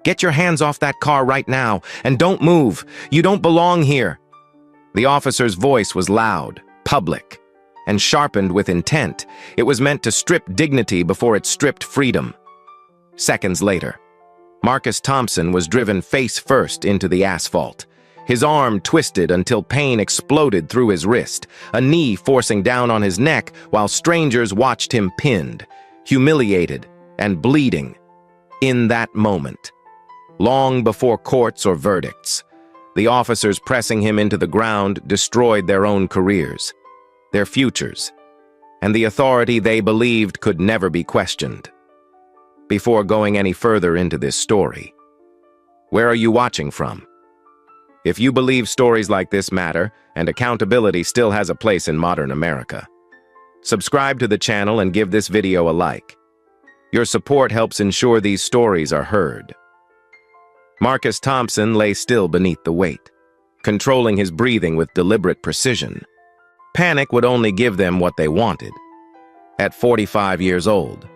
Get your hands off that car right now, and don't move. You don't belong here." The officer's voice was loud, public, and sharpened with intent. It was meant to strip dignity before it stripped freedom. Seconds later, Marcus Thompson was driven face first into the asphalt. His arm twisted until pain exploded through his wrist, a knee forcing down on his neck while strangers watched him pinned, humiliated, and bleeding. In that moment, long before courts or verdicts, the officers pressing him into the ground destroyed their own careers, their futures, and the authority they believed could never be questioned. Before going any further into this story, where are you watching from? If you believe stories like this matter and accountability still has a place in modern America, subscribe to the channel and give this video a like. Your support helps ensure these stories are heard. Marcus Thompson lay still beneath the weight, controlling his breathing with deliberate precision. Panic would only give them what they wanted. At 45 years old,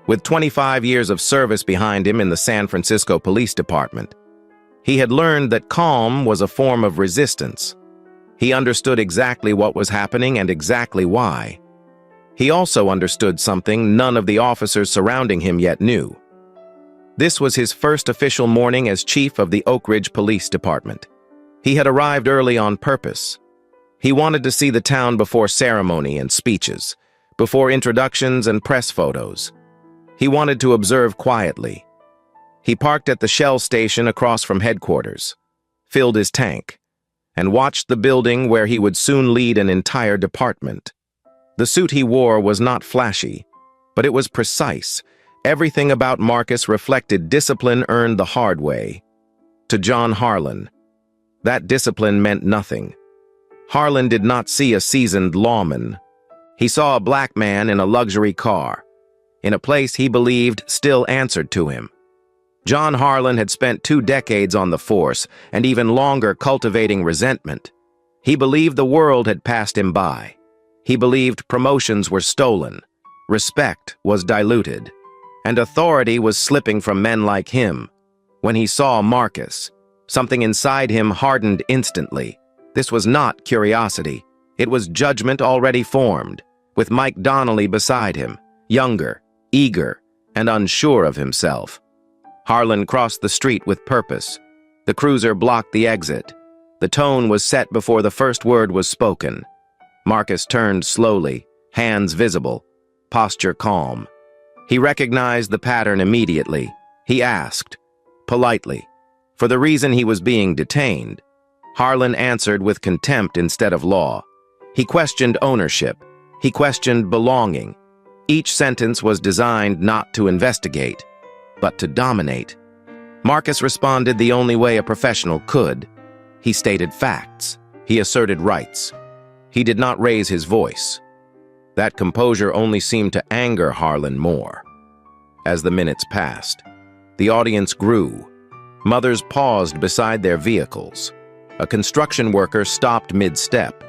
with 25 years of service behind him in the San Francisco Police Department, he had learned that calm was a form of resistance. He understood exactly what was happening and exactly why. He also understood something none of the officers surrounding him yet knew. This was his first official morning as chief of the Oak Ridge Police Department. He had arrived early on purpose. He wanted to see the town before ceremony and speeches, before introductions and press photos. He wanted to observe quietly. He parked at the Shell station across from headquarters, filled his tank, and watched the building where he would soon lead an entire department. The suit he wore was not flashy, but it was precise. Everything about Marcus reflected discipline earned the hard way. To John Harlan, that discipline meant nothing. Harlan did not see a seasoned lawman. He saw a black man in a luxury car, in a place he believed still answered to him. John Harlan had spent 2 decades on the force and even longer cultivating resentment. He believed the world had passed him by. He believed promotions were stolen, respect was diluted, and authority was slipping from men like him. When he saw Marcus, something inside him hardened instantly. This was not curiosity. It was judgment already formed, with Mike Donnelly beside him, younger, eager, and unsure of himself. Harlan crossed the street with purpose. The cruiser blocked the exit. The tone was set before the first word was spoken. Marcus turned slowly, hands visible, posture calm. He recognized the pattern immediately. He asked, politely, for the reason he was being detained. Harlan answered with contempt instead of law. He questioned ownership. He questioned belonging. Each sentence was designed not to investigate, but to dominate. Marcus responded the only way a professional could. He stated facts. He asserted rights. He did not raise his voice. That composure only seemed to anger Harlan more. As the minutes passed, the audience grew. Mothers paused beside their vehicles. A construction worker stopped mid-step.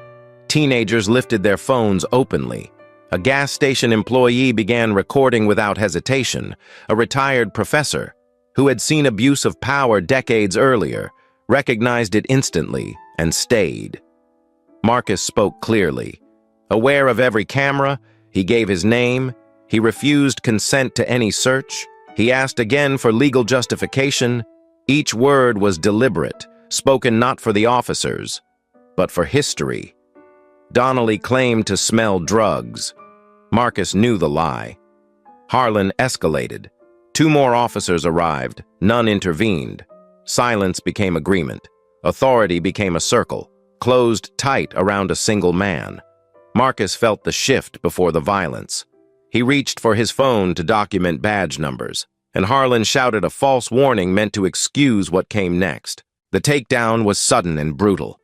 Teenagers lifted their phones openly. A gas station employee began recording without hesitation. A retired professor, who had seen abuse of power decades earlier, recognized it instantly and stayed. Marcus spoke clearly. Aware of every camera, he gave his name. He refused consent to any search. He asked again for legal justification. Each word was deliberate, spoken not for the officers, but for history. Donnelly claimed to smell drugs. Marcus knew the lie. Harlan escalated. 2 more officers arrived. None intervened. Silence became agreement. Authority became a circle, closed tight around a single man. Marcus felt the shift before the violence. He reached for his phone to document badge numbers, and Harlan shouted a false warning meant to excuse what came next. The takedown was sudden and brutal.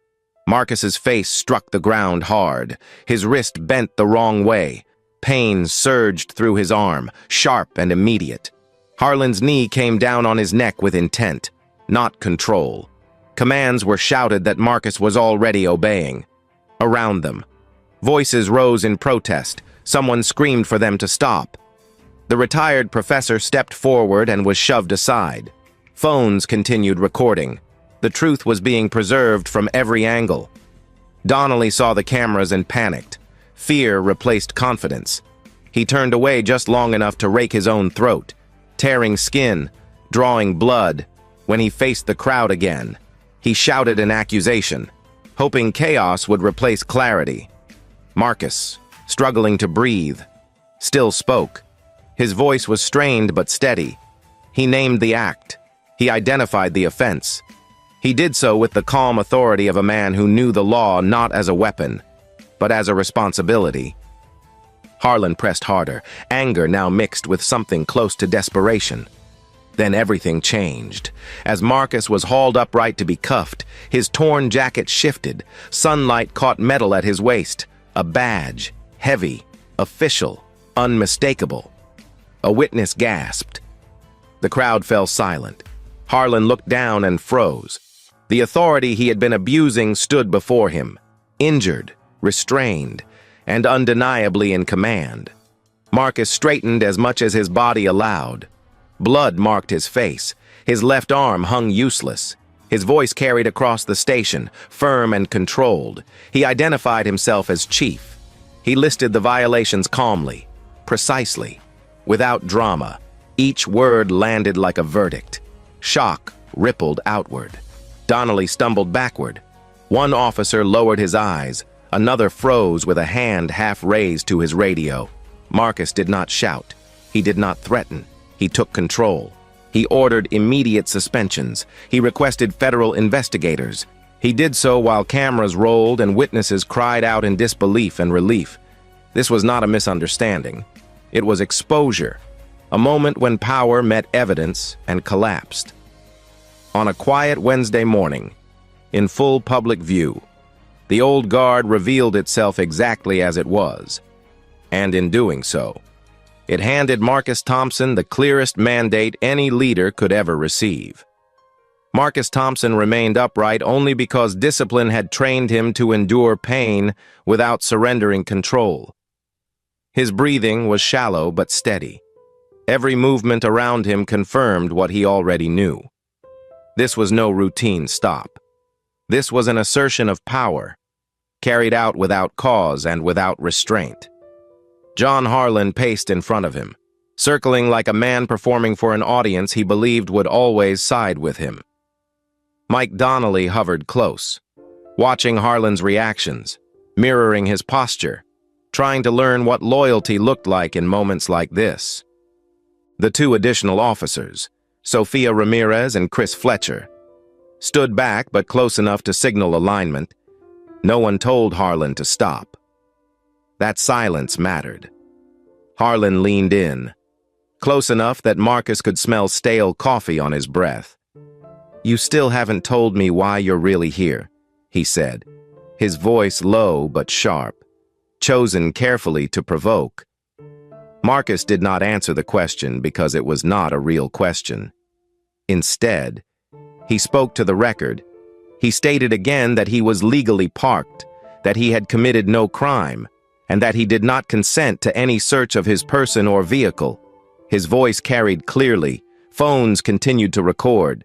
Marcus's face struck the ground hard. His wrist bent the wrong way. Pain surged through his arm, sharp and immediate. Harlan's knee came down on his neck with intent, not control. Commands were shouted that Marcus was already obeying. Around them, voices rose in protest. Someone screamed for them to stop. The retired professor stepped forward and was shoved aside. Phones continued recording. The truth was being preserved from every angle. Donnelly saw the cameras and panicked. Fear replaced confidence. He turned away just long enough to rake his own throat, tearing skin, drawing blood. When he faced the crowd again, he shouted an accusation, hoping chaos would replace clarity. Marcus, struggling to breathe, still spoke. His voice was strained but steady. He named the act. He identified the offense. He did so with the calm authority of a man who knew the law not as a weapon, but as a responsibility. Harlan pressed harder, anger now mixed with something close to desperation. Then everything changed. As Marcus was hauled upright to be cuffed, his torn jacket shifted. Sunlight caught metal at his waist. A badge, heavy, official, unmistakable. A witness gasped. The crowd fell silent. Harlan looked down and froze. The authority he had been abusing stood before him, injured, restrained, and undeniably in command. Marcus straightened as much as his body allowed. Blood marked his face. His left arm hung useless. His voice carried across the station, firm and controlled. He identified himself as chief. He listed the violations calmly, precisely, without drama. Each word landed like a verdict. Shock rippled outward. Donnelly stumbled backward. One officer lowered his eyes. Another froze with a hand half raised to his radio. Marcus did not shout. He did not threaten. He took control. He ordered immediate suspensions. He requested federal investigators. He did so while cameras rolled and witnesses cried out in disbelief and relief. This was not a misunderstanding. It was exposure, a moment when power met evidence and collapsed. On a quiet Wednesday morning, in full public view, the old guard revealed itself exactly as it was, and in doing so, it handed Marcus Thompson the clearest mandate any leader could ever receive. Marcus Thompson remained upright only because discipline had trained him to endure pain without surrendering control. His breathing was shallow but steady. Every movement around him confirmed what he already knew. This was no routine stop. This was an assertion of power, carried out without cause and without restraint. John Harlan paced in front of him, circling like a man performing for an audience he believed would always side with him. Mike Donnelly hovered close, watching Harlan's reactions, mirroring his posture, trying to learn what loyalty looked like in moments like this. The two additional officers, Sophia Ramirez and Chris Fletcher, stood back but close enough to signal alignment. No one told Harlan to stop. That silence mattered. Harlan leaned in, close enough that Marcus could smell stale coffee on his breath. "You still haven't told me why you're really here," he said, his voice low but sharp, chosen carefully to provoke. Marcus did not answer the question because it was not a real question. Instead, he spoke to the record. He stated again that he was legally parked, that he had committed no crime, and that he did not consent to any search of his person or vehicle. His voice carried clearly. Phones continued to record.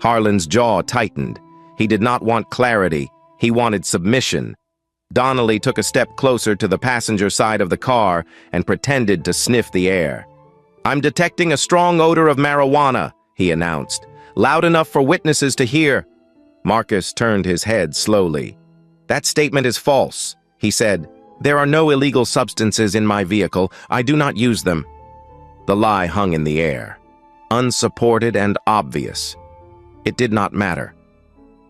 Harlan's jaw tightened. He did not want clarity. He wanted submission. Donnelly took a step closer to the passenger side of the car and pretended to sniff the air. "I'm detecting a strong odor of marijuana," he announced, loud enough for witnesses to hear. Marcus turned his head slowly. "That statement is false," he said. "There are no illegal substances in my vehicle. I do not use them." The lie hung in the air, unsupported and obvious. It did not matter.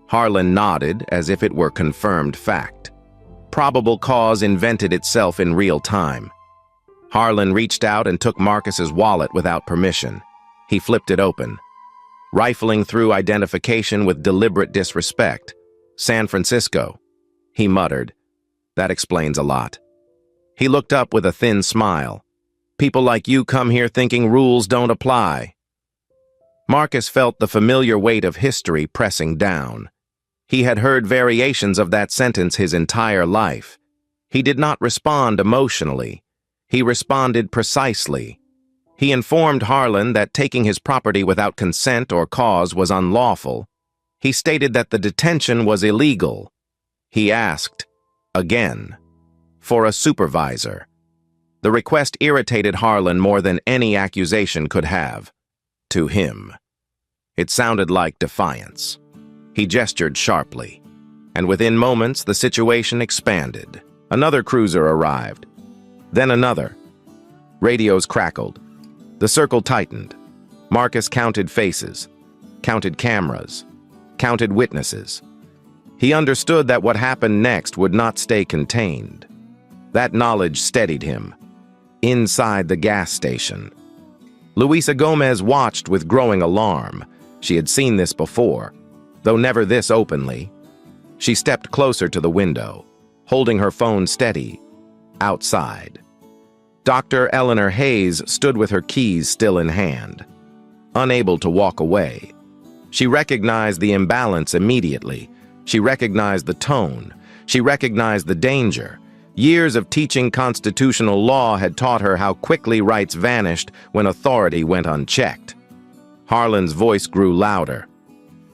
Harlan nodded as if it were confirmed fact. Probable cause invented itself in real time. Harlan reached out and took Marcus's wallet without permission. He flipped it open, rifling through identification with deliberate disrespect. "San Francisco," he muttered. "That explains a lot." He looked up with a thin smile. "People like you come here thinking rules don't apply." Marcus felt the familiar weight of history pressing down. He had heard variations of that sentence his entire life. He did not respond emotionally. He responded precisely. He informed Harlan that taking his property without consent or cause was unlawful. He stated that the detention was illegal. He asked, again, for a supervisor. The request irritated Harlan more than any accusation could have. To him, it sounded like defiance. He gestured sharply, and within moments the situation expanded. Another cruiser arrived, then another. Radios crackled. The circle tightened. Marcus counted faces, counted cameras, counted witnesses. He understood that what happened next would not stay contained. That knowledge steadied him. Inside the gas station, Luisa Gomez watched with growing alarm. She had seen this before, though never this openly. She stepped closer to the window, holding her phone steady. Outside, Dr. Eleanor Hayes stood with her keys still in hand, unable to walk away. She recognized the imbalance immediately. She recognized the tone. She recognized the danger. Years of teaching constitutional law had taught her how quickly rights vanished when authority went unchecked. Harlan's voice grew louder.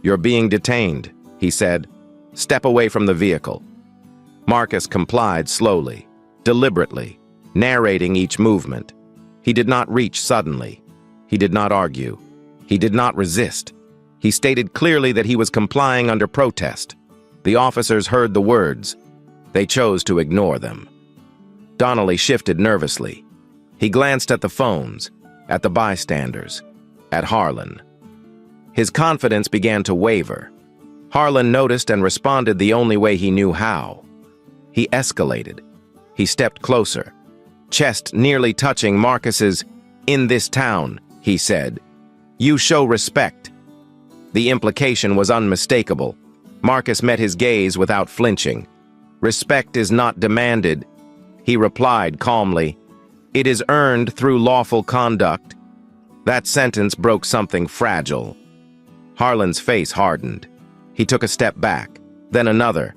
"You're being detained," he said. "Step away from the vehicle." Marcus complied slowly, deliberately, narrating each movement. He did not reach suddenly. He did not argue. He did not resist. He stated clearly that he was complying under protest. The officers heard the words. They chose to ignore them. Donnelly shifted nervously. He glanced at the phones, at the bystanders, at Harlan. His confidence began to waver. Harlan noticed and responded the only way he knew how. He escalated. He stepped closer, chest nearly touching Marcus's. "In this town," he said, "you show respect." The implication was unmistakable. Marcus met his gaze without flinching. "Respect is not demanded," he replied calmly. "It is earned through lawful conduct." That sentence broke something fragile. Harlan's face hardened. He took a step back, then another,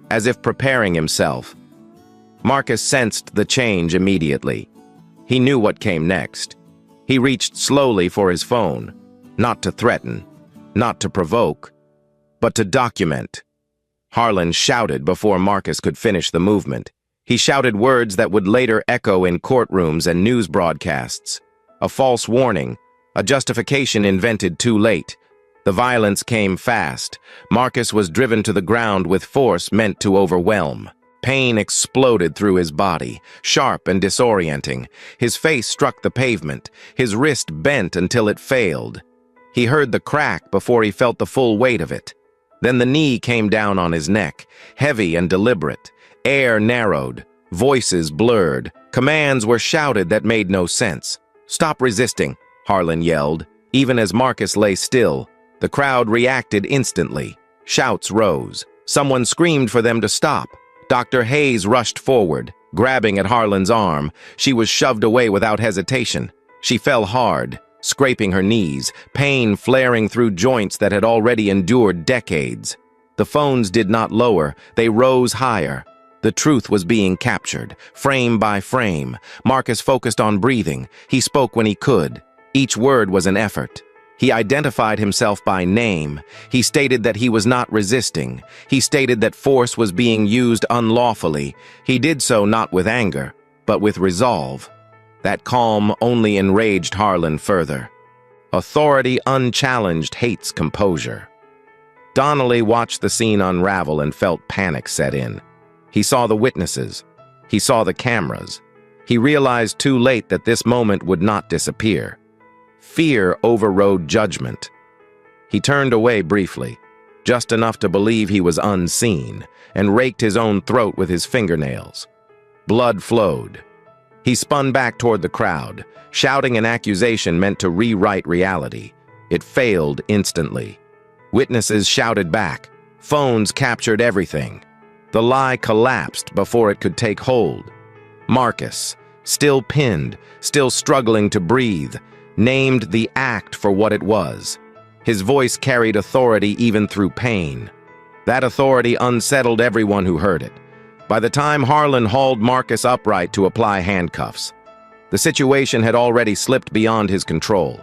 as if preparing himself. Marcus sensed the change immediately. He knew what came next. He reached slowly for his phone, not to threaten, not to provoke, but to document. Harlan shouted before Marcus could finish the movement. He shouted words that would later echo in courtrooms and news broadcasts. A false warning, a justification invented too late. The violence came fast. Marcus was driven to the ground with force meant to overwhelm. Pain exploded through his body, sharp and disorienting. His face struck the pavement. His wrist bent until it failed. He heard the crack before he felt the full weight of it. Then the knee came down on his neck, heavy and deliberate. Air narrowed, voices blurred. Commands were shouted that made no sense. "Stop resisting," Harlan yelled, even as Marcus lay still. The crowd reacted instantly. Shouts rose. Someone screamed for them to stop. Dr. Hayes rushed forward, grabbing at Harlan's arm. She was shoved away without hesitation. She fell hard, scraping her knees, pain flaring through joints that had already endured decades. The phones did not lower, they rose higher. The truth was being captured, frame by frame. Marcus focused on breathing. He spoke when he could. Each word was an effort. He identified himself by name. He stated that he was not resisting. He stated that force was being used unlawfully. He did so not with anger, but with resolve. That calm only enraged Harlan further. Authority unchallenged hates composure. Donnelly watched the scene unravel and felt panic set in. He saw the witnesses. He saw the cameras. He realized too late that this moment would not disappear. Fear overrode judgment. He turned away briefly, just enough to believe he was unseen, and raked his own throat with his fingernails. Blood flowed. He spun back toward the crowd, shouting an accusation meant to rewrite reality. It failed instantly. Witnesses shouted back. Phones captured everything. The lie collapsed before it could take hold. Marcus, still pinned, still struggling to breathe, named the act for what it was. His voice carried authority even through pain. That authority unsettled everyone who heard it. By the time Harlan hauled Marcus upright to apply handcuffs, The situation had already slipped beyond his control.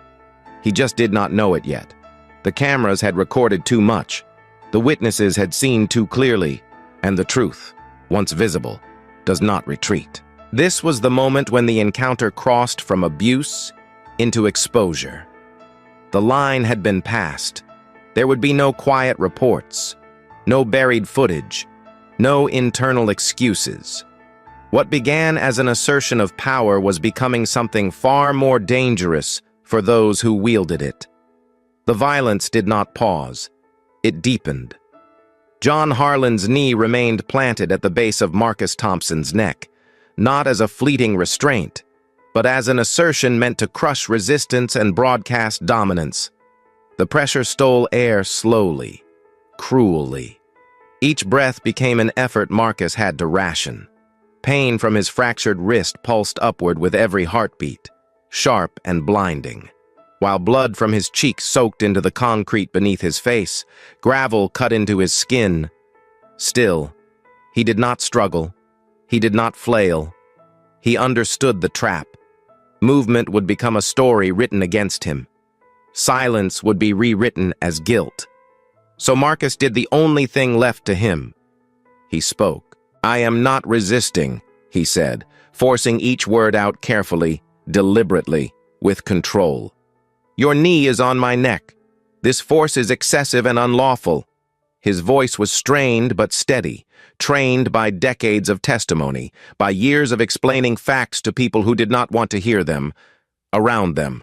He just did not know it yet. The cameras had recorded too much. The witnesses had seen too clearly, and the truth, once visible, does not retreat. This was the moment when the encounter crossed from abuse into exposure. The line had been passed. There would be no quiet reports, no buried footage, no internal excuses. What began as an assertion of power was becoming something far more dangerous for those who wielded it. The violence did not pause. It deepened. John Harlan's knee remained planted at the base of Marcus Thompson's neck, not as a fleeting restraint, but as an assertion meant to crush resistance and broadcast dominance. The pressure stole air slowly, cruelly. Each breath became an effort Marcus had to ration. Pain from his fractured wrist pulsed upward with every heartbeat, sharp and blinding. While blood from his cheeks soaked into the concrete beneath his face, gravel cut into his skin. Still, he did not struggle. He did not flail. He understood the trap. Movement would become a story written against him. Silence would be rewritten as guilt. So Marcus did the only thing left to him. He spoke. "I am not resisting," he said, forcing each word out carefully, deliberately, with control. "Your knee is on my neck. This force is excessive and unlawful." His voice was strained but steady, trained by decades of testimony, by years of explaining facts to people who did not want to hear them, around them.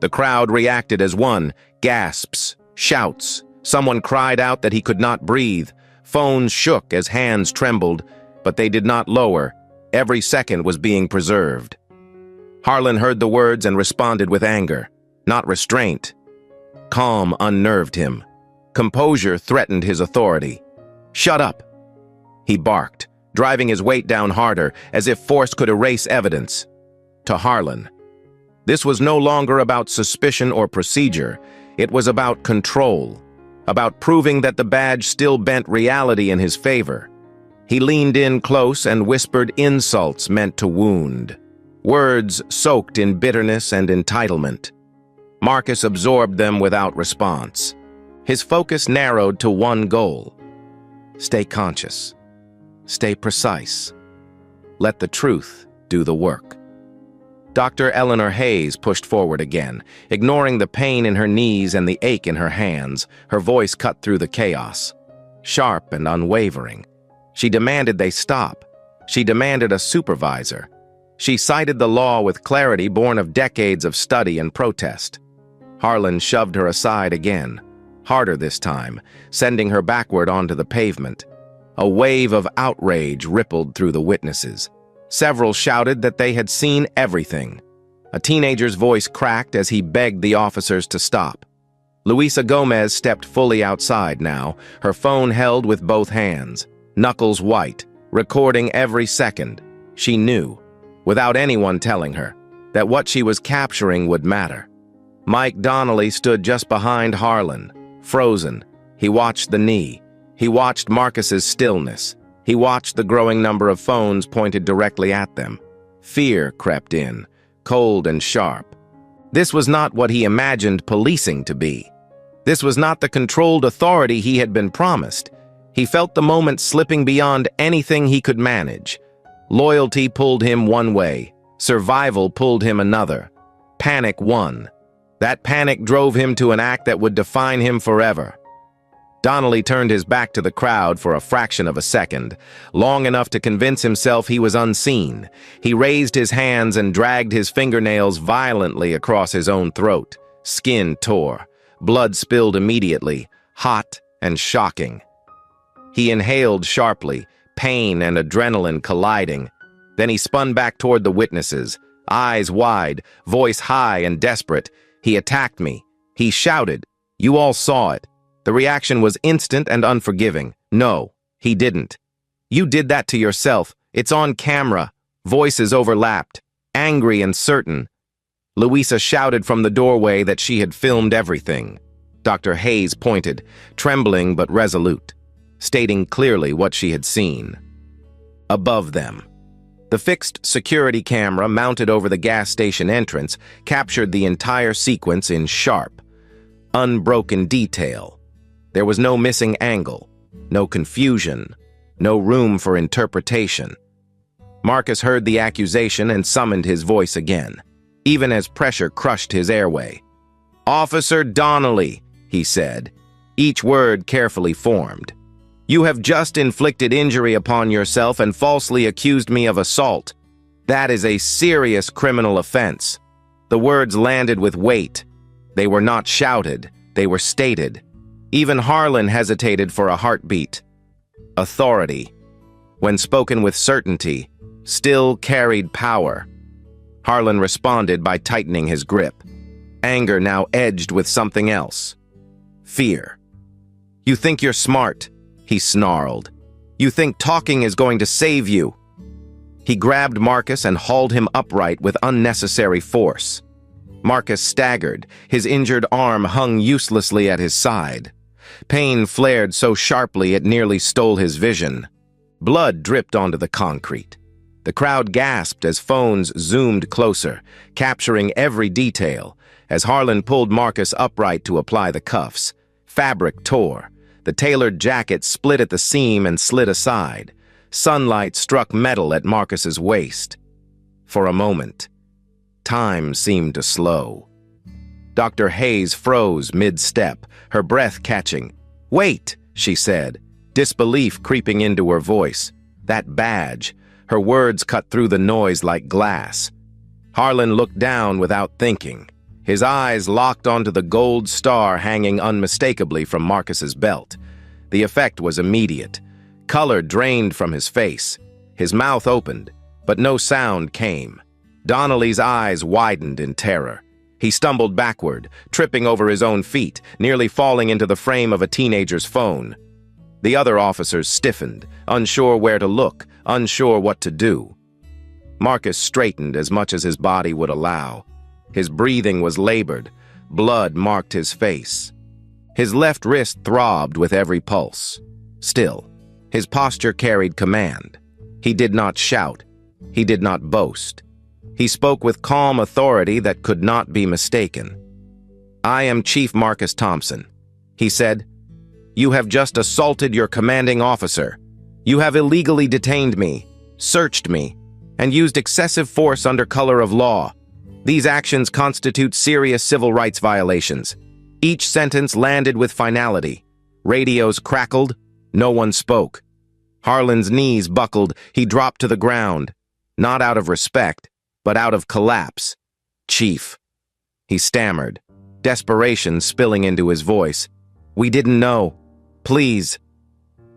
The crowd reacted as one, gasps, shouts. Someone cried out that he could not breathe. Phones shook as hands trembled, but they did not lower. Every second was being preserved. Harlan heard the words and responded with anger, not restraint. Calm unnerved him. Composure threatened his authority. "Shut up," he barked, driving his weight down harder, as if force could erase evidence. To Harlan, this was no longer about suspicion or procedure. It was about control, about proving that the badge still bent reality in his favor. He leaned in close and whispered insults meant to wound, words soaked in bitterness and entitlement. Marcus absorbed them without response. His focus narrowed to one goal. Stay conscious. Stay precise. Let the truth do the work. Dr. Eleanor Hayes pushed forward again, ignoring the pain in her knees and the ache in her hands. Her voice cut through the chaos, sharp and unwavering. She demanded they stop. She demanded a supervisor. She cited the law with clarity born of decades of study and protest. Harlan shoved her aside again, harder this time, sending her backward onto the pavement. A wave of outrage rippled through the witnesses. Several shouted that they had seen everything. A teenager's voice cracked as he begged the officers to stop. Luisa Gomez stepped fully outside now, her phone held with both hands, knuckles white, recording every second. She knew, without anyone telling her, that what she was capturing would matter. Mike Donnelly stood just behind Harlan, frozen. He watched the knee. He watched Marcus's stillness. He watched the growing number of phones pointed directly at them. Fear crept in, cold and sharp. This was not what he imagined policing to be. This was not the controlled authority he had been promised. He felt the moment slipping beyond anything he could manage. Loyalty pulled him one way. Survival pulled him another. Panic won. That panic drove him to an act that would define him forever. Donnelly turned his back to the crowd for a fraction of a second, long enough to convince himself he was unseen. He raised his hands and dragged his fingernails violently across his own throat. Skin tore. Blood spilled immediately, hot and shocking. He inhaled sharply, pain and adrenaline colliding. Then he spun back toward the witnesses, eyes wide, voice high and desperate. "He attacked me. He shouted. You all saw it. The reaction was instant and unforgiving. No, he didn't. You did that to yourself. It's on camera." Voices overlapped, angry and certain. Luisa shouted from the doorway that she had filmed everything. Dr. Hayes pointed, trembling but resolute, stating clearly what she had seen. Above them, The fixed security camera mounted over the gas station entrance captured the entire sequence in sharp, unbroken detail. There was no missing angle, no confusion, no room for interpretation. Marcus heard the accusation and summoned his voice again, even as pressure crushed his airway. "Officer Donnelly," he said, each word carefully formed. "You have just inflicted injury upon yourself and falsely accused me of assault. That is a serious criminal offense." The words landed with weight. They were not shouted, they were stated. Even Harlan hesitated for a heartbeat. Authority, when spoken with certainty, still carried power. Harlan responded by tightening his grip. Anger now edged with something else. Fear. "You think you're smart," he snarled. "You think talking is going to save you." He grabbed Marcus and hauled him upright with unnecessary force. Marcus staggered, his injured arm hung uselessly at his side. Pain flared so sharply it nearly stole his vision. Blood dripped onto the concrete. The crowd gasped as phones zoomed closer, capturing every detail, as Harlan pulled Marcus upright to apply the cuffs. Fabric tore. The tailored jacket split at the seam and slid aside. Sunlight struck metal at Marcus's waist. For a moment, time seemed to slow. Dr. Hayes froze mid-step, her breath catching. "Wait," she said, disbelief creeping into her voice. That badge. Her words cut through the noise like glass. Harlan looked down without thinking. His eyes locked onto the gold star hanging unmistakably from Marcus's belt. The effect was immediate. Color drained from his face. His mouth opened, but no sound came. Donnelly's eyes widened in terror. He stumbled backward, tripping over his own feet, nearly falling into the frame of a teenager's phone. The other officers stiffened, unsure where to look, unsure what to do. Marcus straightened as much as his body would allow. His breathing was labored. Blood marked his face. His left wrist throbbed with every pulse. Still, his posture carried command. He did not shout. He did not boast. He spoke with calm authority that could not be mistaken. "I am Chief Marcus Thompson," he said. "You have just assaulted your commanding officer. You have illegally detained me, searched me, and used excessive force under color of law. These actions constitute serious civil rights violations." Each sentence landed with finality. Radios crackled. No one spoke. Harlan's knees buckled. He dropped to the ground, not out of respect, but out of collapse. "Chief," he stammered, desperation spilling into his voice. "We didn't know. Please."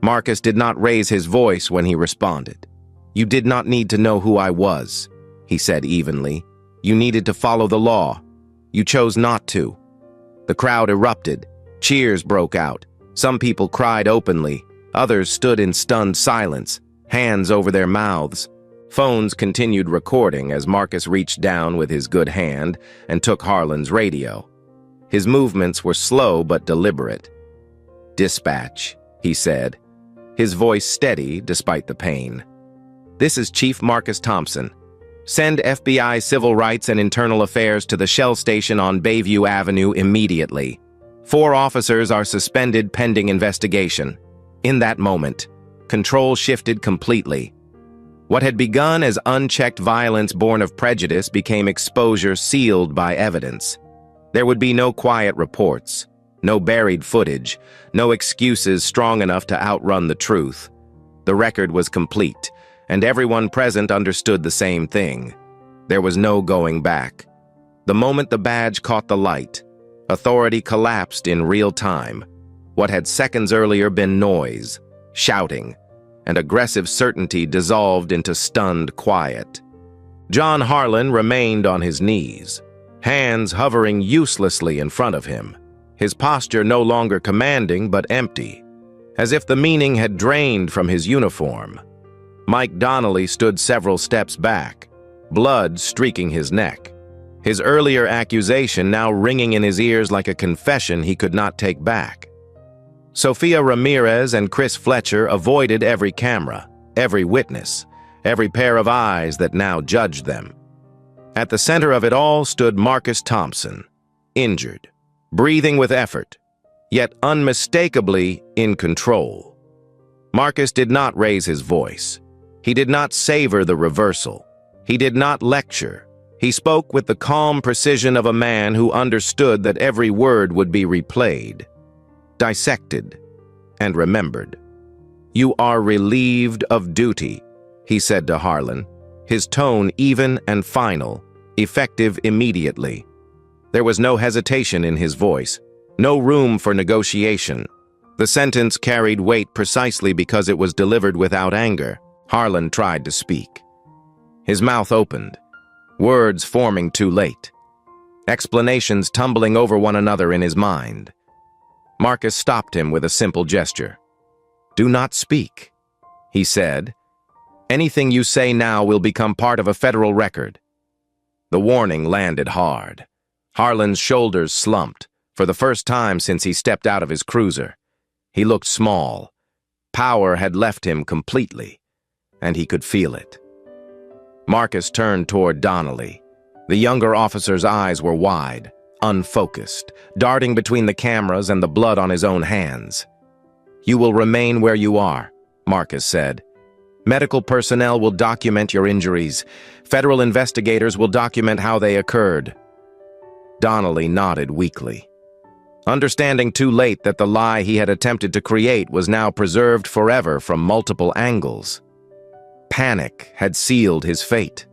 Marcus did not raise his voice when he responded. "You did not need to know who I was," he said evenly. "You needed to follow the law. You chose not to." The crowd erupted. Cheers broke out. Some people cried openly. Others stood in stunned silence, hands over their mouths. Phones continued recording as Marcus reached down with his good hand and took Harlan's radio. His movements were slow but deliberate. "Dispatch," he said, his voice steady despite the pain. "This is Chief Marcus Thompson. Send FBI Civil Rights and Internal Affairs to the Shell Station on Bayview Avenue immediately. 4 officers are suspended pending investigation." In that moment, control shifted completely. What had begun as unchecked violence born of prejudice became exposure sealed by evidence. There would be no quiet reports, no buried footage, no excuses strong enough to outrun the truth. The record was complete, and everyone present understood the same thing. There was no going back. The moment the badge caught the light, authority collapsed in real time. What had seconds earlier been noise, shouting, and aggressive certainty dissolved into stunned quiet. John Harlan remained on his knees, hands hovering uselessly in front of him, his posture no longer commanding but empty, as if the meaning had drained from his uniform. Mike Donnelly stood several steps back, blood streaking his neck, his earlier accusation now ringing in his ears like a confession he could not take back. Sophia Ramirez and Chris Fletcher avoided every camera, every witness, every pair of eyes that now judged them. At the center of it all stood Marcus Thompson, injured, breathing with effort, yet unmistakably in control. Marcus did not raise his voice. He did not savor the reversal. He did not lecture. He spoke with the calm precision of a man who understood that every word would be replayed, dissected, and remembered. "You are relieved of duty," he said to Harlan, his tone even and final, effective immediately. There was no hesitation in his voice, no room for negotiation. The sentence carried weight precisely because it was delivered without anger. Harlan tried to speak. His mouth opened, words forming too late, explanations tumbling over one another in his mind. Marcus stopped him with a simple gesture. "Do not speak," he said. "Anything you say now will become part of a federal record." The warning landed hard. Harlan's shoulders slumped, for the first time since he stepped out of his cruiser. He looked small. Power had left him completely, and he could feel it. Marcus turned toward Donnelly. The younger officer's eyes were wide, unfocused, darting between the cameras and the blood on his own hands. "You will remain where you are," Marcus said. "Medical personnel will document your injuries. Federal investigators will document how they occurred." Donnelly nodded weakly, understanding too late that the lie he had attempted to create was now preserved forever from multiple angles. Panic had sealed his fate.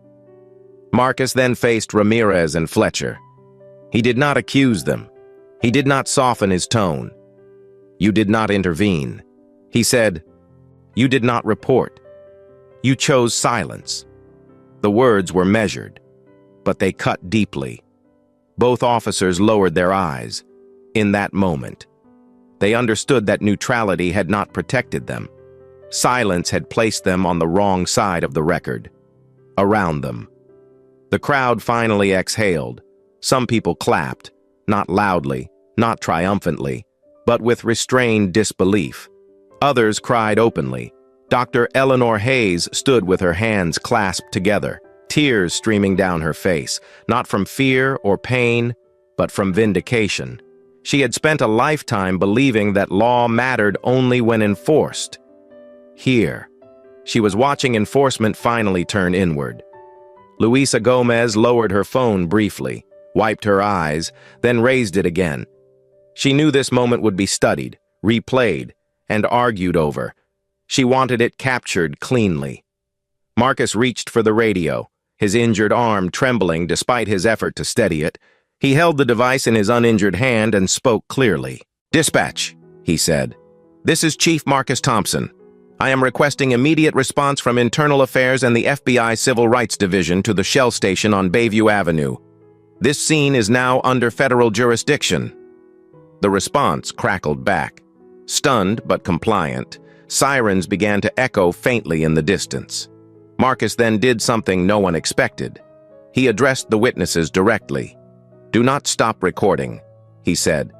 Marcus then faced Ramirez and Fletcher. He did not accuse them. He did not soften his tone. "You did not intervene," he said. "You did not report. You chose silence." The words were measured, but they cut deeply. Both officers lowered their eyes. In that moment, they understood that neutrality had not protected them. Silence had placed them on the wrong side of the record. Around them, the crowd finally exhaled. Some people clapped, not loudly, not triumphantly, but with restrained disbelief. Others cried openly. Dr. Eleanor Hayes stood with her hands clasped together, tears streaming down her face, not from fear or pain, but from vindication. She had spent a lifetime believing that law mattered only when enforced. Here, she was watching enforcement finally turn inward. Luisa Gomez lowered her phone briefly, wiped her eyes, then raised it again. She knew this moment would be studied, replayed, and argued over. She wanted it captured cleanly. Marcus reached for the radio, his injured arm trembling despite his effort to steady it. He held the device in his uninjured hand and spoke clearly. "Dispatch," he said. "This is Chief Marcus Thompson. I am requesting immediate response from Internal Affairs and the FBI Civil Rights Division to the Shell Station on Bayview Avenue. This scene is now under federal jurisdiction." The response crackled back. Stunned but compliant, sirens began to echo faintly in the distance. Marcus then did something no one expected. He addressed the witnesses directly. "Do not stop recording," he said.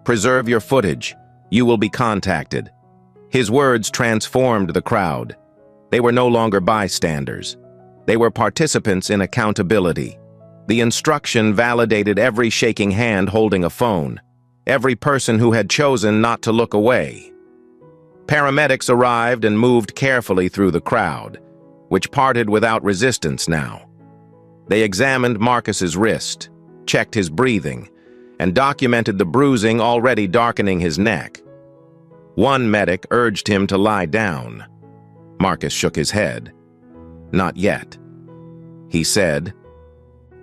"Preserve your footage. You will be contacted." His words transformed the crowd. They were no longer bystanders. They were participants in accountability. The instruction validated every shaking hand holding a phone, every person who had chosen not to look away. Paramedics arrived and moved carefully through the crowd, which parted without resistance now. They examined Marcus's wrist, checked his breathing, and documented the bruising already darkening his neck. One medic urged him to lie down. Marcus shook his head. "Not yet." He said,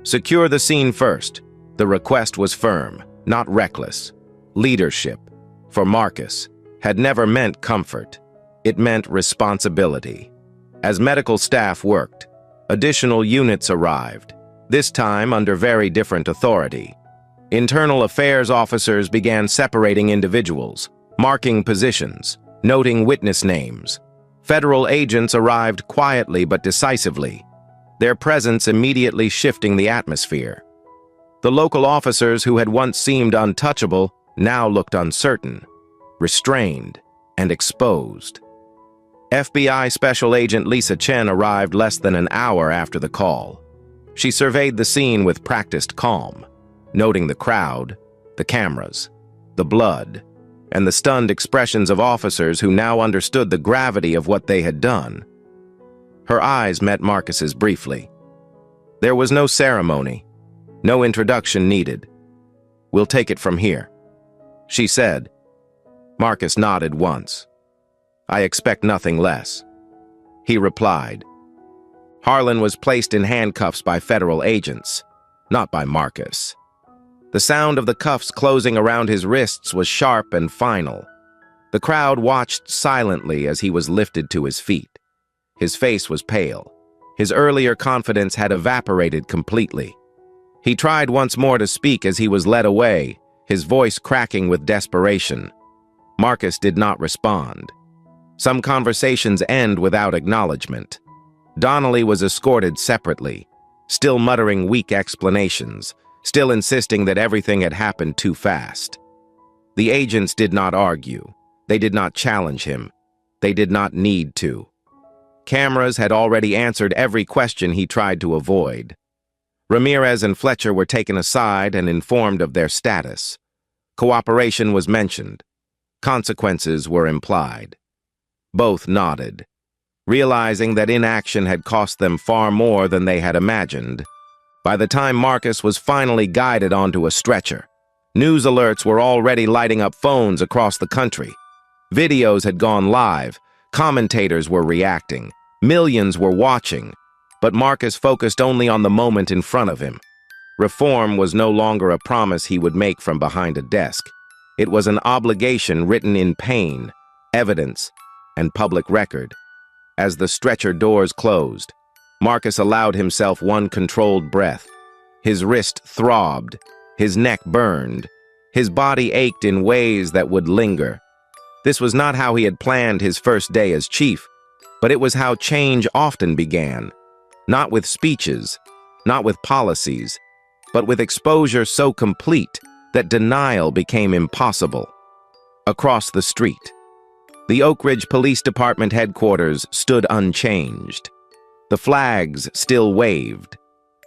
"Secure the scene first." The request was firm, not reckless. Leadership, for Marcus, had never meant comfort. It meant responsibility. As medical staff worked, additional units arrived, this time under very different authority. Internal Affairs officers began separating individuals, marking positions, noting witness names. Federal agents arrived quietly but decisively, their presence immediately shifting the atmosphere. The local officers who had once seemed untouchable now looked uncertain, restrained, and exposed. FBI Special Agent Lisa Chen arrived less than an hour after the call. She surveyed the scene with practiced calm, noting the crowd, the cameras, the blood, and the stunned expressions of officers who now understood the gravity of what they had done. Her eyes met Marcus's briefly. There was no ceremony, no introduction needed. "We'll take it from here," she said. Marcus nodded once. "I expect nothing less," he replied. Harlan was placed in handcuffs by federal agents, not by Marcus. The sound of the cuffs closing around his wrists was sharp and final. The crowd watched silently as he was lifted to his feet. His face was pale. His earlier confidence had evaporated completely. He tried once more to speak as he was led away, his voice cracking with desperation. Marcus did not respond. Some conversations end without acknowledgement. Donnelly was escorted separately, still muttering weak explanations, still insisting that everything had happened too fast. The agents did not argue. They did not challenge him. They did not need to. Cameras had already answered every question he tried to avoid. Ramirez and Fletcher were taken aside and informed of their status. Cooperation was mentioned. Consequences were implied. Both nodded, realizing that inaction had cost them far more than they had imagined. By the time Marcus was finally guided onto a stretcher, news alerts were already lighting up phones across the country. Videos had gone live, commentators were reacting, millions were watching, but Marcus focused only on the moment in front of him. Reform was no longer a promise he would make from behind a desk. It was an obligation written in pain, evidence, and public record. As the stretcher doors closed, Marcus allowed himself one controlled breath. His wrist throbbed, his neck burned, his body ached in ways that would linger. This was not how he had planned his first day as chief, but it was how change often began. Not with speeches, not with policies, but with exposure so complete that denial became impossible. Across the street, the Oak Ridge Police Department headquarters stood unchanged. The flags still waved.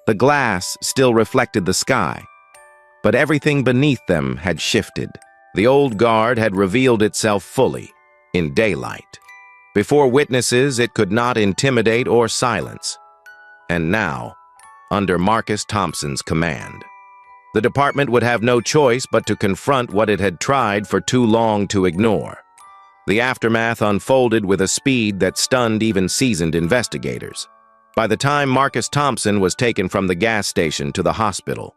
The glass still reflected the sky. But everything beneath them had shifted. The old guard had revealed itself fully, in daylight. Before witnesses, it could not intimidate or silence. And now, under Marcus Thompson's command, the department would have no choice but to confront what it had tried for too long to ignore. The aftermath unfolded with a speed that stunned even seasoned investigators. By the time Marcus Thompson was taken from the gas station to the hospital,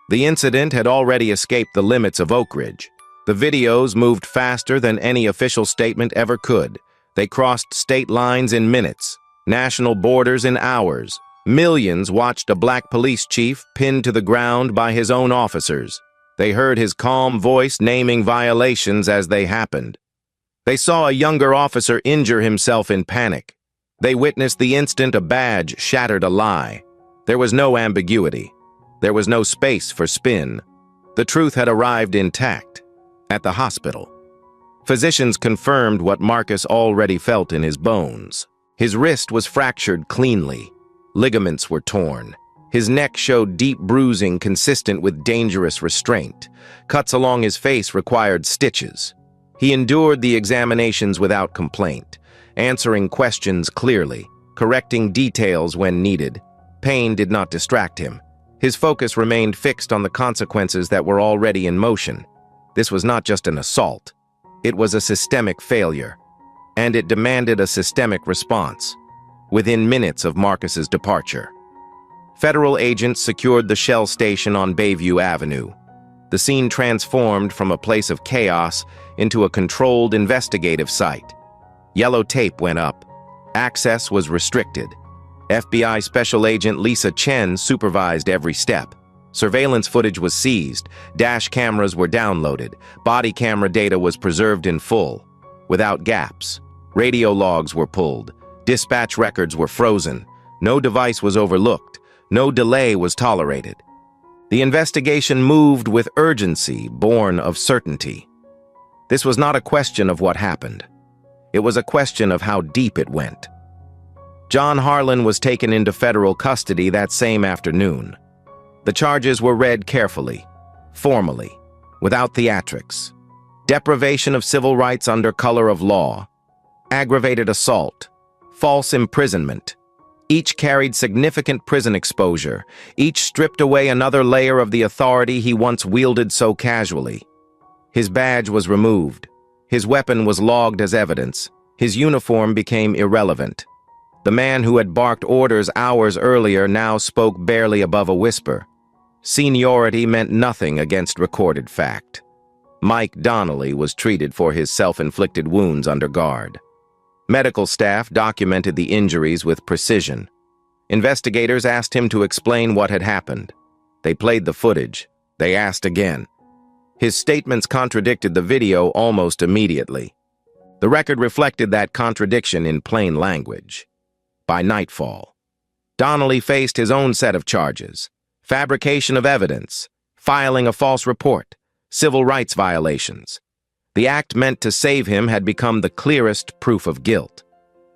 the incident had already escaped the limits of Oak Ridge. The videos moved faster than any official statement ever could. They crossed state lines in minutes, national borders in hours. Millions watched a black police chief pinned to the ground by his own officers. They heard his calm voice naming violations as they happened. They saw a younger officer injure himself in panic. They witnessed the instant a badge shattered a lie. There was no ambiguity. There was no space for spin. The truth had arrived intact at the hospital. Physicians confirmed what Marcus already felt in his bones. His wrist was fractured cleanly. Ligaments were torn. His neck showed deep bruising consistent with dangerous restraint. Cuts along his face required stitches. He endured the examinations without complaint, answering questions clearly, correcting details when needed. Pain did not distract him. His focus remained fixed on the consequences that were already in motion. This was not just an assault. It was a systemic failure, and it demanded a systemic response. Within minutes of Marcus's departure, federal agents secured the Shell station on Bayview Avenue. The scene transformed from a place of chaos into a controlled investigative site. Yellow tape went up. Access was restricted. FBI Special Agent Lisa Chen supervised every step. Surveillance footage was seized. Dash cameras were downloaded. Body camera data was preserved in full, without gaps. Radio logs were pulled. Dispatch records were frozen. No device was overlooked. No delay was tolerated. The investigation moved with urgency born of certainty. This was not a question of what happened. It was a question of how deep it went. John Harlan was taken into federal custody that same afternoon. The charges were read carefully, formally, without theatrics. Deprivation of civil rights under color of law, aggravated assault, false imprisonment. Each carried significant prison exposure. Each stripped away another layer of the authority he once wielded so casually. His badge was removed. His weapon was logged as evidence. His uniform became irrelevant. The man who had barked orders hours earlier now spoke barely above a whisper. Seniority meant nothing against recorded fact. Mike Donnelly was treated for his self-inflicted wounds under guard. Medical staff documented the injuries with precision. Investigators asked him to explain what had happened. They played the footage. They asked again. His statements contradicted the video almost immediately. The record reflected that contradiction in plain language. By nightfall, Donnelly faced his own set of charges: fabrication of evidence, filing a false report, civil rights violations. The act meant to save him had become the clearest proof of guilt.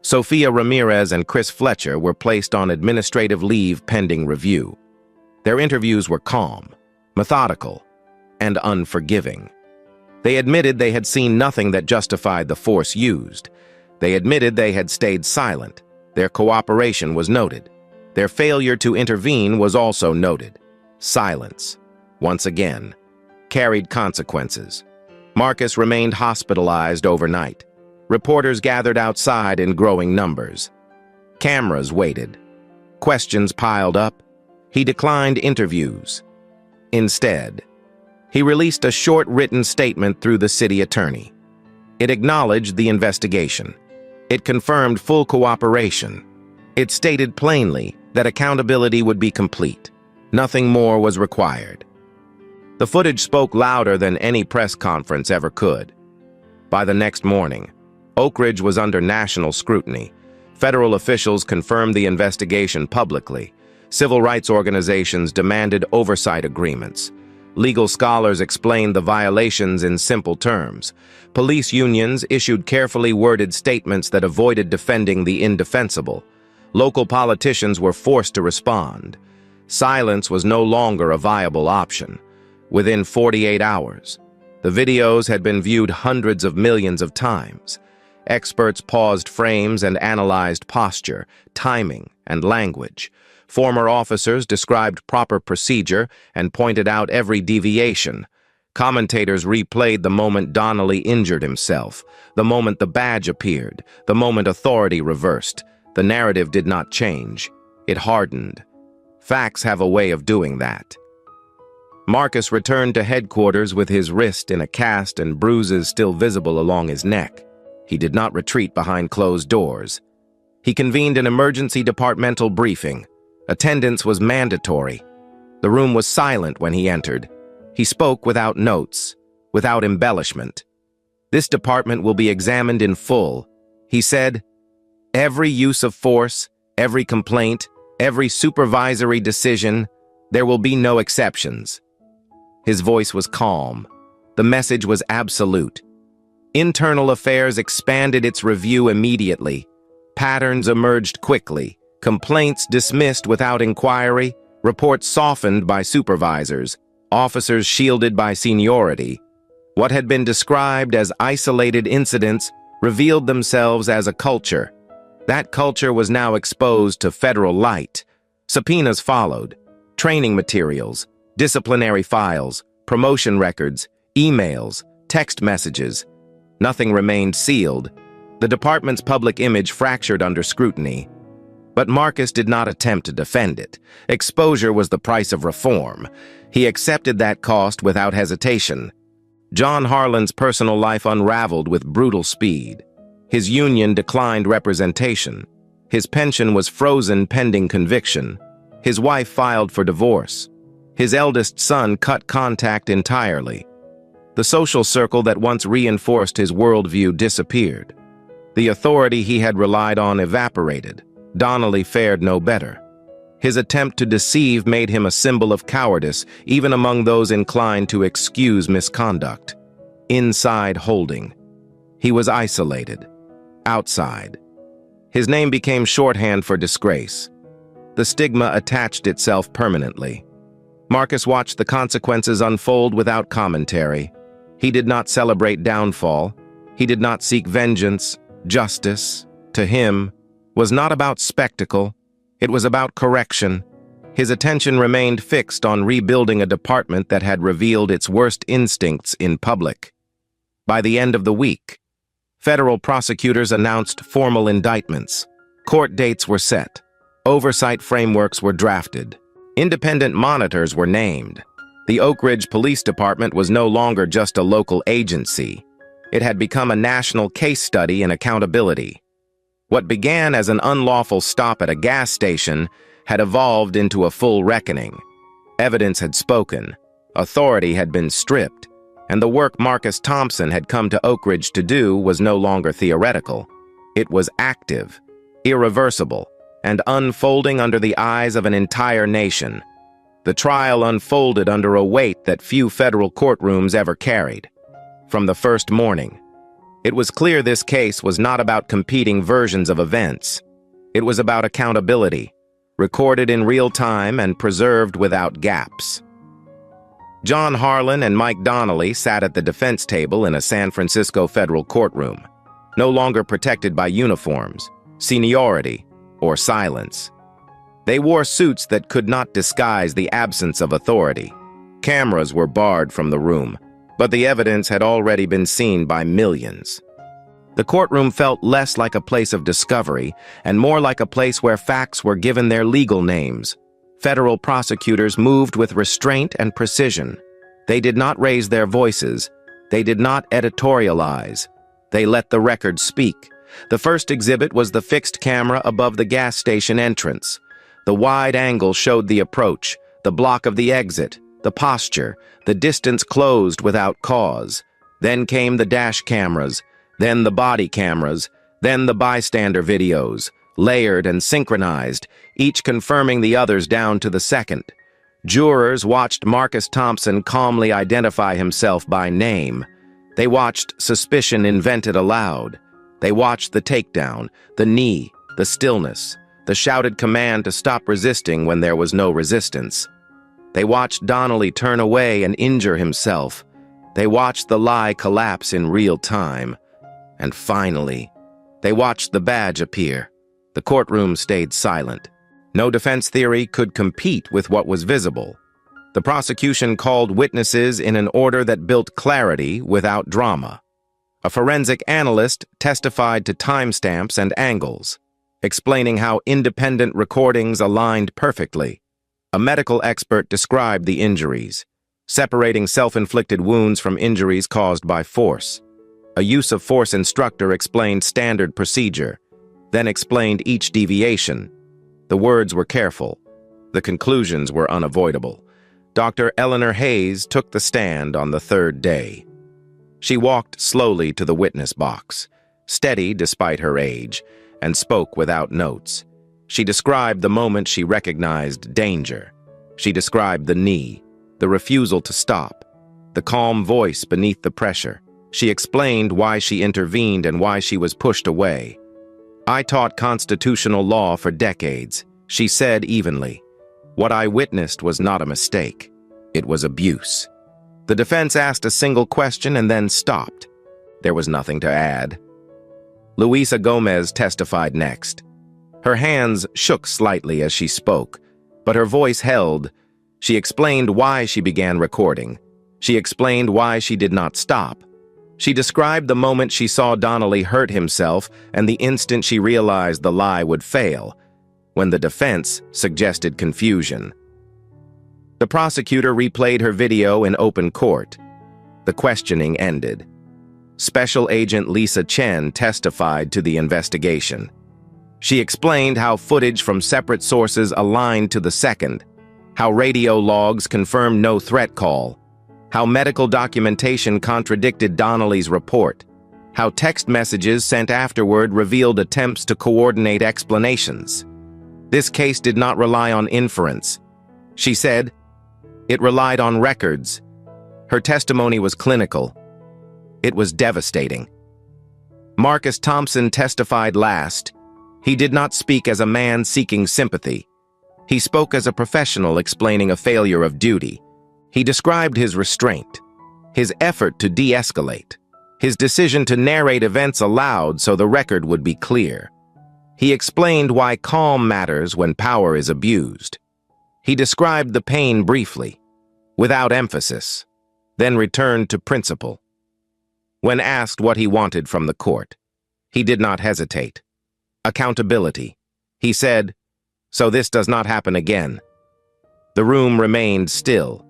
Sophia Ramirez and Chris Fletcher were placed on administrative leave pending review. Their interviews were calm, methodical, and unforgiving. They admitted they had seen nothing that justified the force used. They admitted they had stayed silent. Their cooperation was noted. Their failure to intervene was also noted. Silence, once again, carried consequences. Marcus remained hospitalized overnight. Reporters gathered outside in growing numbers. Cameras waited. Questions piled up. He declined interviews. Instead, he released a short written statement through the city attorney. It acknowledged the investigation. It confirmed full cooperation. It stated plainly that accountability would be complete. Nothing more was required. The footage spoke louder than any press conference ever could. By the next morning, Oak Ridge was under national scrutiny. Federal officials confirmed the investigation publicly. Civil rights organizations demanded oversight agreements. Legal scholars explained the violations in simple terms. Police unions issued carefully worded statements that avoided defending the indefensible. Local politicians were forced to respond. Silence was no longer a viable option. Within 48 hours, the videos had been viewed hundreds of millions of times. Experts paused frames and analyzed posture, timing, and language. Former officers described proper procedure and pointed out every deviation. Commentators replayed the moment Donnelly injured himself, the moment the badge appeared, the moment authority reversed. The narrative did not change. It hardened. Facts have a way of doing that. Marcus returned to headquarters with his wrist in a cast and bruises still visible along his neck. He did not retreat behind closed doors. He convened an emergency departmental briefing. Attendance was mandatory. The room was silent when he entered. He spoke without notes, without embellishment. "This department will be examined in full," he said. "Every use of force, every complaint, every supervisory decision, there will be no exceptions." His voice was calm. The message was absolute. Internal Affairs expanded its review immediately. Patterns emerged quickly. Complaints dismissed without inquiry. Reports softened by supervisors. Officers shielded by seniority. What had been described as isolated incidents revealed themselves as a culture. That culture was now exposed to federal light. Subpoenas followed. Training materials, disciplinary files, promotion records, emails, text messages. Nothing remained sealed. The department's public image fractured under scrutiny. But Marcus did not attempt to defend it. Exposure was the price of reform. He accepted that cost without hesitation. John Harlan's personal life unraveled with brutal speed. His union declined representation. His pension was frozen pending conviction. His wife filed for divorce. His eldest son cut contact entirely. The social circle that once reinforced his worldview disappeared. The authority he had relied on evaporated. Donnelly fared no better. His attempt to deceive made him a symbol of cowardice, even among those inclined to excuse misconduct. Inside holding. He was isolated. outside. His name became shorthand for disgrace. The stigma attached itself permanently. Marcus watched the consequences unfold without commentary. He did not celebrate downfall. He did not seek vengeance. Justice, to him, was not about spectacle. It was about correction. His attention remained fixed on rebuilding a department that had revealed its worst instincts in public. By the end of the week, federal prosecutors announced formal indictments. Court dates were set. Oversight frameworks were drafted. Independent monitors were named. The Oak Ridge Police Department was no longer just a local agency. It had become a national case study in accountability. What began as an unlawful stop at a gas station had evolved into a full reckoning. Evidence had spoken, authority had been stripped, and the work Marcus Thompson had come to Oak Ridge to do was no longer theoretical. It was active, irreversible, and unfolding under the eyes of an entire nation. The trial unfolded under a weight that few federal courtrooms ever carried. From the first morning, it was clear this case was not about competing versions of events. It was about accountability, recorded in real time and preserved without gaps. John Harlan and Mike Donnelly sat at the defense table in a San Francisco federal courtroom, no longer protected by uniforms, seniority, or silence. They wore suits that could not disguise the absence of authority. Cameras were barred from the room, but the evidence had already been seen by millions. The courtroom felt less like a place of discovery and more like a place where facts were given their legal names. Federal prosecutors moved with restraint and precision. They did not raise their voices. They did not editorialize. They let the record speak. The first exhibit was the fixed camera above the gas station entrance. The wide angle showed the approach, the block of the exit, the posture, the distance closed without cause. Then came the dash cameras, then the body cameras, then the bystander videos, layered and synchronized, each confirming the others down to the second. Jurors watched Marcus Thompson calmly identify himself by name. They watched suspicion invented aloud. They watched the takedown, the knee, the stillness, the shouted command to stop resisting when there was no resistance. They watched Donnelly turn away and injure himself. They watched the lie collapse in real time. And finally, they watched the badge appear. The courtroom stayed silent. No defense theory could compete with what was visible. The prosecution called witnesses in an order that built clarity without drama. A forensic analyst testified to timestamps and angles, explaining how independent recordings aligned perfectly. A medical expert described the injuries, separating self-inflicted wounds from injuries caused by force. A use of force instructor explained standard procedure, then explained each deviation. The words were careful. The conclusions were unavoidable. Dr. Eleanor Hayes took the stand on the third day. She walked slowly to the witness box, steady despite her age, and spoke without notes. She described the moment she recognized danger. She described the knee, the refusal to stop, the calm voice beneath the pressure. She explained why she intervened and why she was pushed away. "I taught constitutional law for decades," she said evenly. "What I witnessed was not a mistake. It was abuse." The defense asked a single question and then stopped. There was nothing to add. Luisa Gomez testified next. Her hands shook slightly as she spoke, but her voice held. She explained why she began recording. She explained why she did not stop. She described the moment she saw Donnelly hurt himself and the instant she realized the lie would fail, when the defense suggested confusion. The prosecutor replayed her video in open court. The questioning ended. Special Agent Lisa Chen testified to the investigation. She explained how footage from separate sources aligned to the second, how radio logs confirmed no threat call, how medical documentation contradicted Donnelly's report, how text messages sent afterward revealed attempts to coordinate explanations. This case did not rely on inference. She said, it relied on records. Her testimony was clinical. It was devastating. Marcus Thompson testified last. He did not speak as a man seeking sympathy. He spoke as a professional explaining a failure of duty. He described his restraint, his effort to de-escalate, his decision to narrate events aloud so the record would be clear. He explained why calm matters when power is abused. He described the pain briefly, without emphasis, then returned to principle. When asked what he wanted from the court, he did not hesitate. Accountability. He said, "So this does not happen again." The room remained still.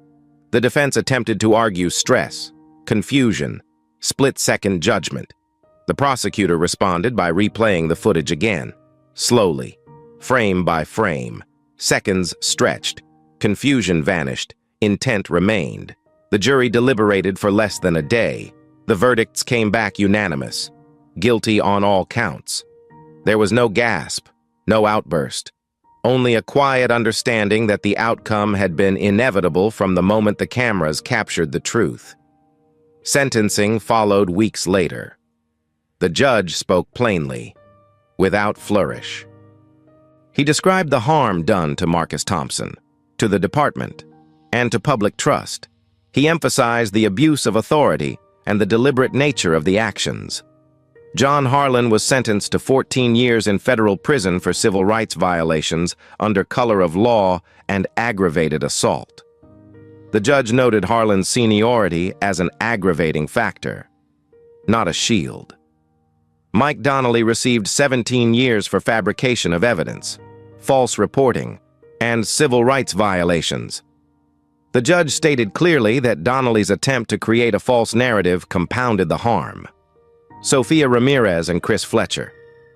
The defense attempted to argue stress, confusion, split-second judgment. The prosecutor responded by replaying the footage again, slowly, frame by frame. Seconds stretched, confusion vanished, intent remained. The jury deliberated for less than a day. The verdicts came back unanimous, guilty on all counts. There was no gasp, no outburst, only a quiet understanding that the outcome had been inevitable from the moment the cameras captured the truth. Sentencing followed weeks later. The judge spoke plainly, without flourish. He described the harm done to Marcus Thompson, to the department, and to public trust. He emphasized the abuse of authority and the deliberate nature of the actions. John Harlan was sentenced to 14 years in federal prison for civil rights violations under color of law and aggravated assault. The judge noted Harlan's seniority as an aggravating factor, not a shield. Mike Donnelly received 17 years for fabrication of evidence, false reporting, and civil rights violations. The judge stated clearly that Donnelly's attempt to create a false narrative compounded the harm. Sophia Ramirez and Chris Fletcher,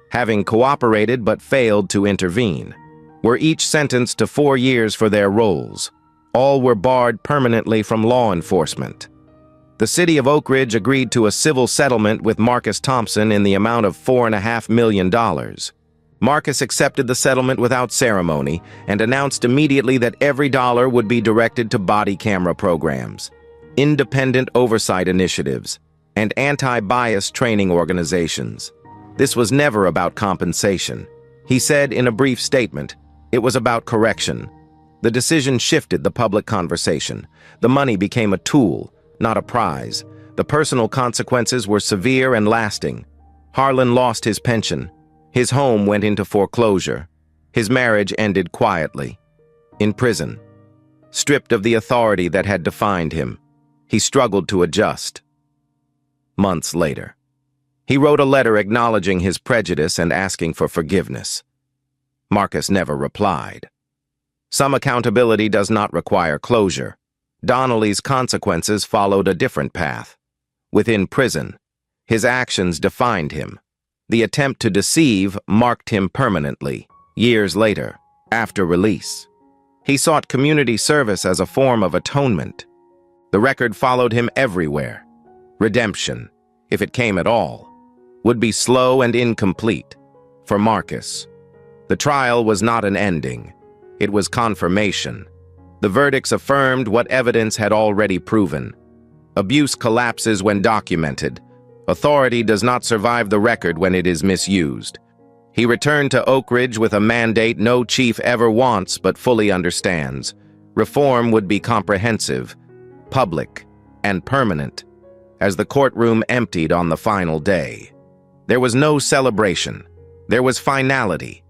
having cooperated but failed to intervene, were each sentenced to 4 years for their roles. All were barred permanently from law enforcement. The city of Oak Ridge agreed to a civil settlement with Marcus Thompson in the amount of $4.5 million. Marcus accepted the settlement without ceremony and announced immediately that every dollar would be directed to body camera programs, independent oversight initiatives, and anti-bias training organizations. This was never about compensation. He said in a brief statement, it was about correction. The decision shifted the public conversation. The money became a tool, not a prize. The personal consequences were severe and lasting. Harlan lost his pension. His home went into foreclosure. His marriage ended quietly. In prison, stripped of the authority that had defined him, he struggled to adjust. Months later, he wrote a letter acknowledging his prejudice and asking for forgiveness. Marcus never replied. Some accountability does not require closure. Donnelly's consequences followed a different path. Within prison, his actions defined him. The attempt to deceive marked him permanently. Years later, after release, he sought community service as a form of atonement. The record followed him everywhere. Redemption, if it came at all, would be slow and incomplete. For Marcus, the trial was not an ending. It was confirmation. The verdicts affirmed what evidence had already proven. Abuse collapses when documented. Authority does not survive the record when it is misused. He returned to Oak Ridge with a mandate no chief ever wants but fully understands. Reform would be comprehensive, public, and permanent. As the courtroom emptied on the final day, there was no celebration. There was finality.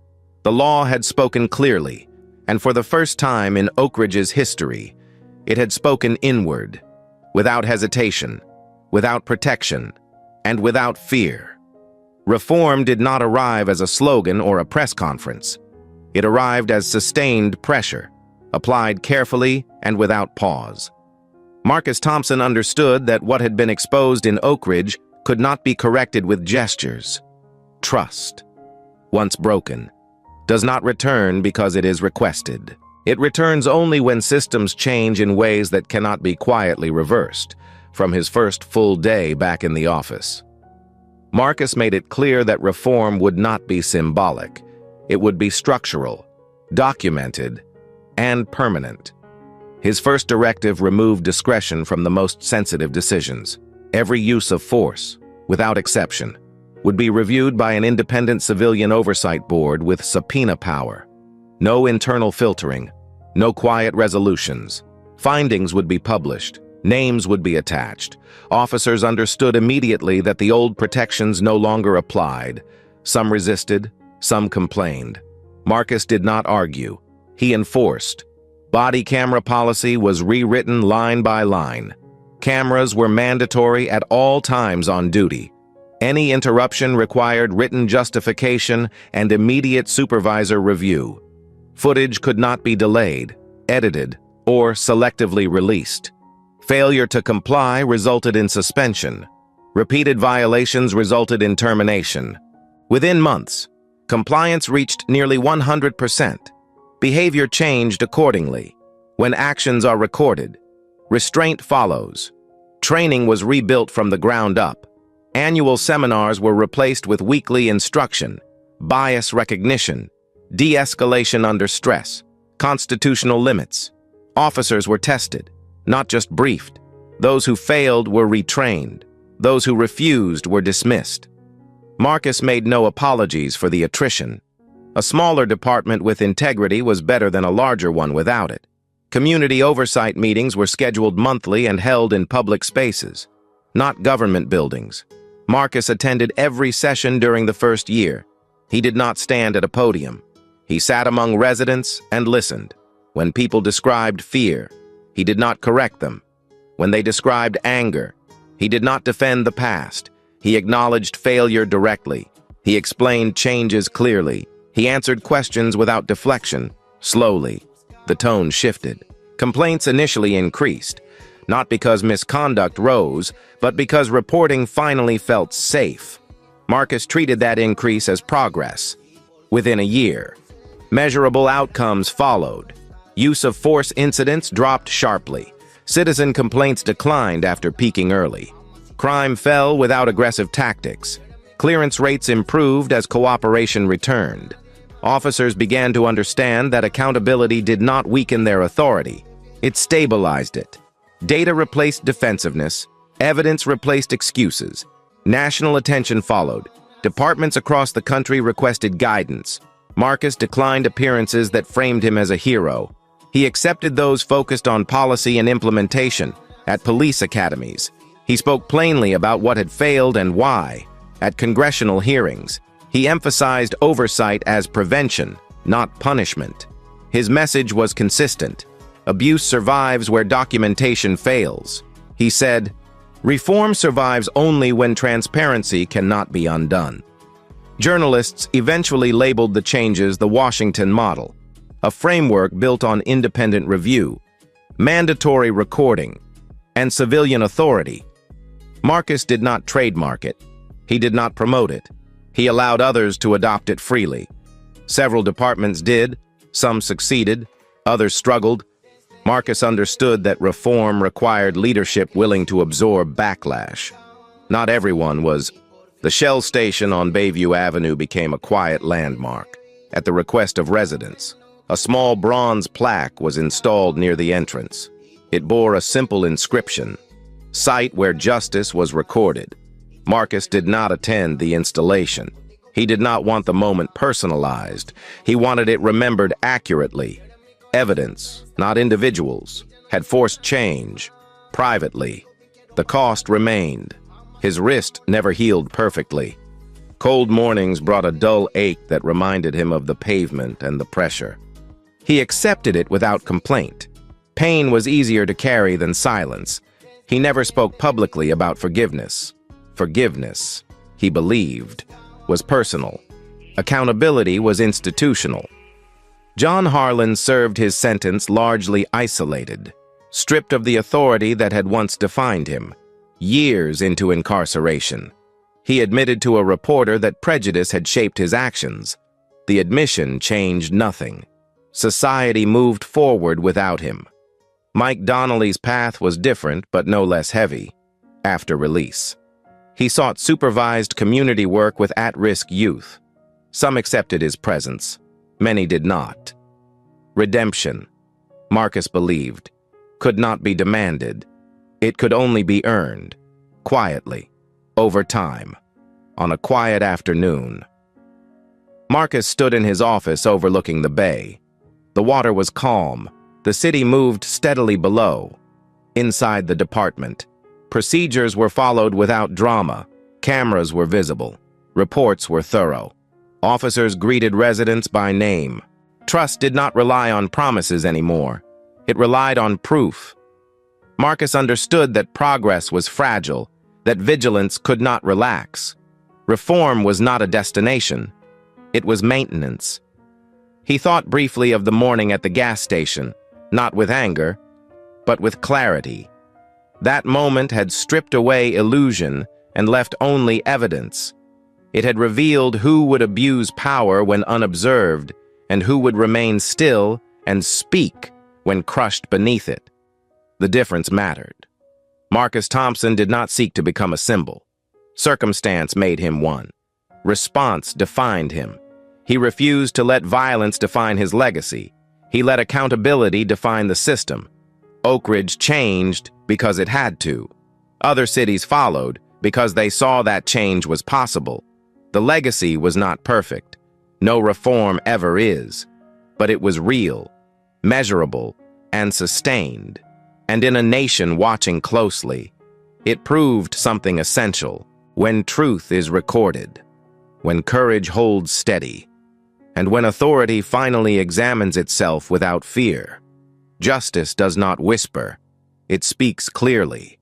The law had spoken clearly, and for the first time in Oak Ridge's history, it had spoken inward, without hesitation, without protection, and without fear. Reform did not arrive as a slogan or a press conference. It arrived as sustained pressure, applied carefully and without pause. Marcus Thompson understood that what had been exposed in Oak Ridge could not be corrected with gestures. Trust, once broken, does not return because it is requested. It returns only when systems change in ways that cannot be quietly reversed. From his first full day back in the office, Marcus made it clear that reform would not be symbolic. It would be structural, documented, and permanent. His first directive removed discretion from the most sensitive decisions. Every use of force, without exception, would be reviewed by an independent civilian oversight board with subpoena power. No internal filtering, no quiet resolutions. Findings would be published, names would be attached. Officers understood immediately that the old protections no longer applied. Some resisted, some complained. Marcus did not argue. He enforced. Body camera policy was rewritten line by line. Cameras were mandatory at all times on duty. Any interruption required written justification and immediate supervisor review. Footage could not be delayed, edited, or selectively released. Failure to comply resulted in suspension. Repeated violations resulted in termination. Within months, compliance reached nearly 100%. Behavior changed accordingly. When actions are recorded, restraint follows. Training was rebuilt from the ground up. Annual seminars were replaced with weekly instruction, bias recognition, de-escalation under stress, constitutional limits. Officers were tested, not just briefed. Those who failed were retrained. Those who refused were dismissed. Marcus made no apologies for the attrition. A smaller department with integrity was better than a larger one without it. Community oversight meetings were scheduled monthly and held in public spaces, not government buildings. Marcus attended every session during the first year. He did not stand at a podium. He sat among residents and listened. When people described fear, he did not correct them. When they described anger, he did not defend the past. He acknowledged failure directly. He explained changes clearly. He answered questions without deflection. Slowly, the tone shifted. Complaints initially increased, not because misconduct rose, but because reporting finally felt safe. Marcus treated that increase as progress. Within a year, measurable outcomes followed. Use of force incidents dropped sharply. Citizen complaints declined after peaking early. Crime fell without aggressive tactics. Clearance rates improved as cooperation returned. Officers began to understand that accountability did not weaken their authority. It stabilized it. Data replaced defensiveness. Evidence replaced excuses. National attention followed. Departments across the country requested guidance. Marcus declined appearances that framed him as a hero. He accepted those focused on policy and implementation at police academies. He spoke plainly about what had failed and why. At congressional hearings, he emphasized oversight as prevention, not punishment. His message was consistent. Abuse survives where documentation fails. He said, "Reform survives only when transparency cannot be undone." Journalists eventually labeled the changes the Washington model, a framework built on independent review, mandatory recording, and civilian authority. Marcus did not trademark it. He did not promote it. He allowed others to adopt it freely. Several departments did, some succeeded, others struggled. Marcus understood that reform required leadership willing to absorb backlash. Not everyone was. The Shell station on Bayview Avenue became a quiet landmark. At the request of residents, a small bronze plaque was installed near the entrance. It bore a simple inscription, "Site where justice was recorded." Marcus did not attend the installation. He did not want the moment personalized. He wanted it remembered accurately. Evidence, not individuals, had forced change, privately. The cost remained. His wrist never healed perfectly. Cold mornings brought a dull ache that reminded him of the pavement and the pressure. He accepted it without complaint. Pain was easier to carry than silence. He never spoke publicly about forgiveness. Forgiveness, he believed, was personal. Accountability was institutional. John Harlan served his sentence largely isolated, stripped of the authority that had once defined him. Years into incarceration, he admitted to a reporter that prejudice had shaped his actions. The admission changed nothing. Society moved forward without him. Mike Donnelly's path was different but no less heavy. After release, he sought supervised community work with at-risk youth. Some accepted his presence. Many did not. Redemption, Marcus believed, could not be demanded. It could only be earned, quietly, over time. on a quiet afternoon. Marcus stood in his office overlooking the bay. The water was calm. The city moved steadily below. Inside the department, procedures were followed without drama. Cameras were visible. Reports were thorough. Officers greeted residents by name. Trust did not rely on promises anymore. It relied on proof. Marcus understood that progress was fragile, that vigilance could not relax. Reform was not a destination. It was maintenance. He thought briefly of the morning at the gas station, not with anger, but with clarity. That moment had stripped away illusion and left only evidence. It had revealed who would abuse power when unobserved and who would remain still and speak when crushed beneath it. The difference mattered. Marcus Thompson did not seek to become a symbol. Circumstance made him one. Response defined him. He refused to let violence define his legacy. He let accountability define the system. Oak Ridge changed because it had to. Other cities followed because they saw that change was possible. The legacy was not perfect. No reform ever is. But it was real, measurable, and sustained. And in a nation watching closely, it proved something essential. When truth is recorded, when courage holds steady, and when authority finally examines itself without fear. Justice does not whisper, it speaks clearly,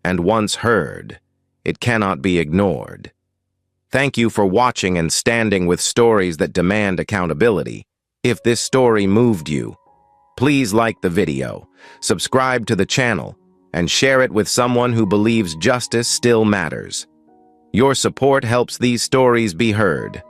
and once heard, it cannot be ignored. Thank you for watching and standing with stories that demand accountability. If this story moved you, please like the video, subscribe to the channel, and share it with someone who believes justice still matters. Your support helps these stories be heard.